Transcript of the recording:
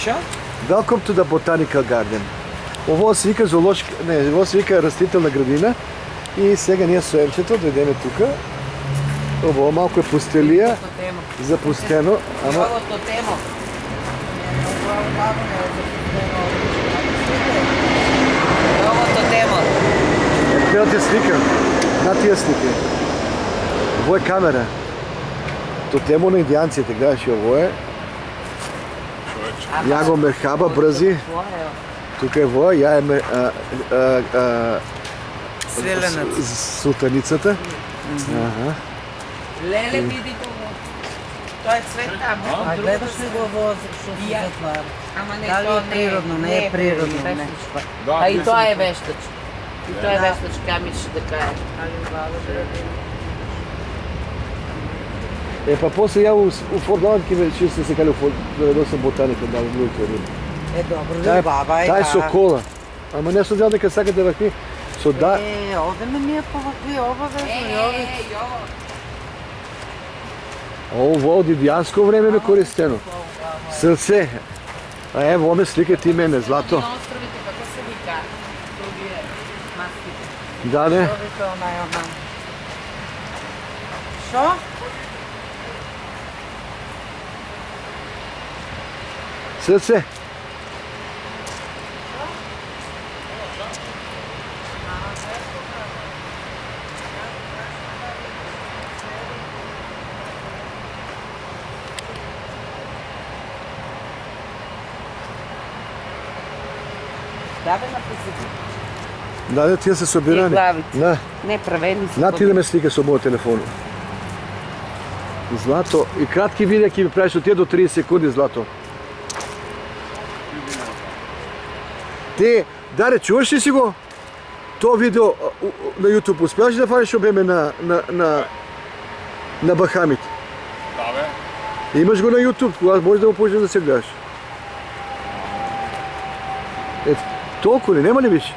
Шо? Welcome to the Botanical Garden. Ово се вика зоолошка, не, ово се вика растителна градина. И сега ние со Емчето дојдеме тука. Ово малку е пустелија, запустено, ама Јовото темо. Јовото темо. треба да ти сликам. На тие слики. Ово е камера. То темо на индијанците, гледаш, ово е. Ја го мерхаба брзи. Тука е во, ја е Свелената. султаницата. Аха. Леле, види тоа. Тоа е цвет тамо. А гледаш ли го во што се затвара? Ама не, Дали тоа е природно, не е природно, не. вештачко. А и тоа е вештачко. И тоа е вештачко, ја мислиш дека е. Е, па после ја у Фордланд ке ме чисто се каля да сам ботаника да луѓето. Е добро, баба е. Тај со кола. Ама не со дел дека сакате вакви. Со да. Е, одеме ние по вакви обавезно, јови. Ово од индијанско време ме користено. Срце. А ево ме слика ти мене, злато. На островите, како се вика? Овие маските. Да, не. Јовите онај. Шо? Срце. Да бе написати. Да, тие се собирани. И главите. Да. Не, правени се. На ти да ме слика со мојот телефон. Злато. И кратки видеа ќе ми правиш од тие до 30 секунди, Злато. Те, Даре, чуваш ли си го? То видео на YouTube успеаш да фанеш обеме на Бахамите? Да, бе. Имаш го на YouTube, кога можеш да го поđеш да се гледаш. Е, толку ли, нема ли више?